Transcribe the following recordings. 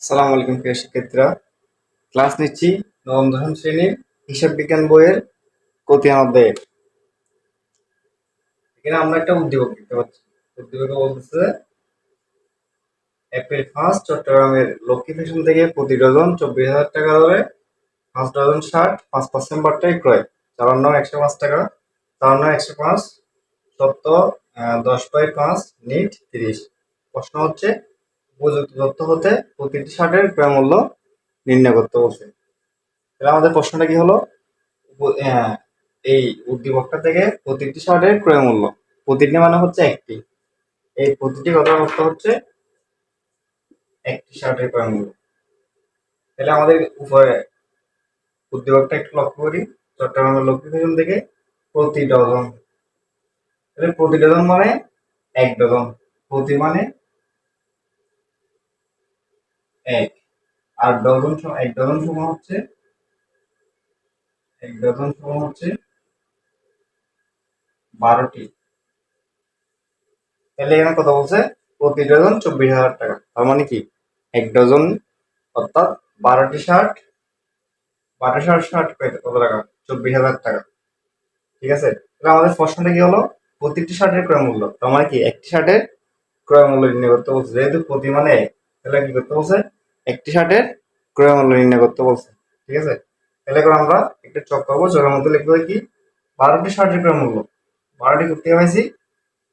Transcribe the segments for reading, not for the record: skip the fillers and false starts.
আসসালামু আলাইকুম প্রিয় শিক্ষার্থীরা, ক্লাস নিচ্ছি নবম দশম শ্রেণীর হিসাব বিজ্ঞান বইয়ের কতিয়ান অধ্যায়ের। এখানে আমরা একটা উদ্দীপক দেখতে পাচ্ছি। উদ্দীপকে বলতেছে এপ্রিল 1 চট্টগ্রামের লক্ষ্মী ফ্যাশন থেকে প্রতি ডজন 24,000 টাকা দরে 5 ডজন শার্ট 5% বার্তায় ক্রয়। চালান নাম 105 টাকা, চালান নাম 105, সত্য 10/5, নিট 30। প্রশ্ন হচ্ছে উপযুক্ত তথ্য হতে প্রতিটি শার্টের ক্রয় মূল্য নির্ণয় করতে বলছে। তাহলে আমাদের প্রশ্নটা কি হলো? এই উদ্দীপকটা থেকে প্রতিটি শার্টের ক্রয় মূল্য, প্রতিটি মানে হচ্ছে একটি, এই প্রতিটি কথার অর্থ হচ্ছে একটি শার্টের ক্রয় মূল্য। তাহলে আমাদের উপরে উদ্দীপকটা একটু লক্ষ্য করি। চট্টগ্রামের লক্ষ্মী ফ্যাশন থেকে প্রতি ডজন, তাহলে প্রতি ডজন মানে এক ডজন, প্রতি মানে এক, আর ডজন এক ডজন সমান হচ্ছে এক ডজন সমান হচ্ছে 12টি। তাহলে এখানে কথা বলছে প্রতি ডজন 24,000 টাকা, তার মানে কি এক ডজন অর্থাৎ 12টি শার্ট, 12টি শার্ট কত টাকা? 24,000 টাকা। ঠিক আছে, তাহলে আমাদের প্রশ্নটা কি হলো? প্রতিটি শার্টের ক্রয় মূল্য, তার মানে কি একটি শার্টের ক্রয় মূল্য নির্ণয় করতে বলছে। যেহেতু প্রতি মানে এক, তাহলে কি করতে বলছে? একটি শার্টের ক্রয় মূল্য নির্ণয় করতে বলছে। ঠিক আছে, তাহলে এখন আমরা একটা চক করবো। চকের মধ্যে লিখবো কি 12টি শার্টের ক্রয় মূল্য। 12টি করতে পাইছি,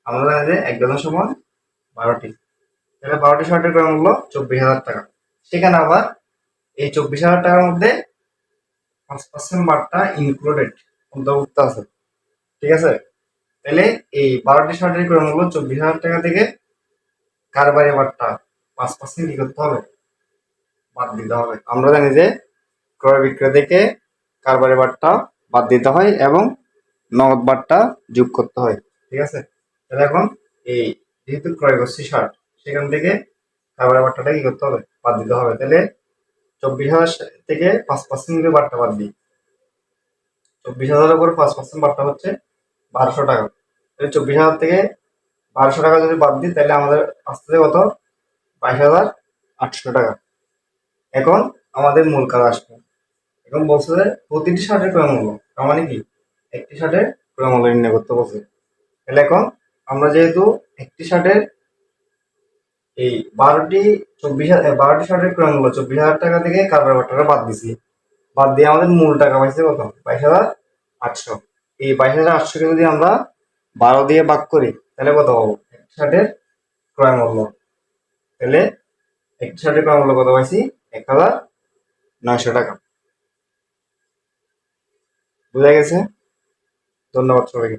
আমরা জানি যে এক ডজন সমান 12টি। তাহলে 12টি শার্টের ক্রয় মূল্য 24,000 টাকা। সেখানে আবার এই 24,000 টাকার মধ্যে 5% বারটা ইনক্লুডেড, অন্তর্ভুক্ত আছে। ঠিক আছে, তাহলে এই 12টি শার্টের ক্রয় মূল্য 24,000 টাকা থেকে কারবারি বারটা 5% কি করতে হবে? বাদ দিতে হবে। আমরা জানি যে ক্রয় বিক্রয় থেকে কারবারি বারটা বাদ দিতে হয় এবং নগদ বারটা যোগ করতে হয়। ঠিক আছে, তাহলে এখন এই যেহেতু ক্রয় করছি শার্ট, সেখান থেকে কারবারি বারটাটা কি করতে হবে? বাদ দিতে হবে। তাহলে 24,000 থেকে 5% বারটা বাদ দিই। 24,000 উপর 5% বারটা হচ্ছে 1200 টাকা। 24,000 থেকে 1200 টাকা যদি বাদ দিই, তাহলে আমাদের আসতে কত? 22,800 টাকা। এখন আমাদের মূল কাজ আসবে। এখন বলছে যে প্রতিটি শার্টের ক্রয় মূল্য, তার মানে কি একটি শার্টের ক্রয় মূল্য নির্ণয় করতে বলছে। তাহলে এখন আমরা যেহেতু একটি শার্টের এই 12টি শার্টের ক্রয় মূল্য 24,000 টাকা থেকে কারবার বাট্টাটা বাদ দিছি, বাদ দিয়ে আমাদের মূল টাকা পাইছে কত? 22,800। এই 22,800কে যদি আমরা 12 দিয়ে ভাগ করি, তাহলে কত পাবো? একটি শার্টের ক্রয় মূল্য। তাহলে একটি শার্টের ক্রয় মূল্য কত পাইছি? 1,900 টাকা। বুঝা গেছে? ধন্যবাদ সবাইকে।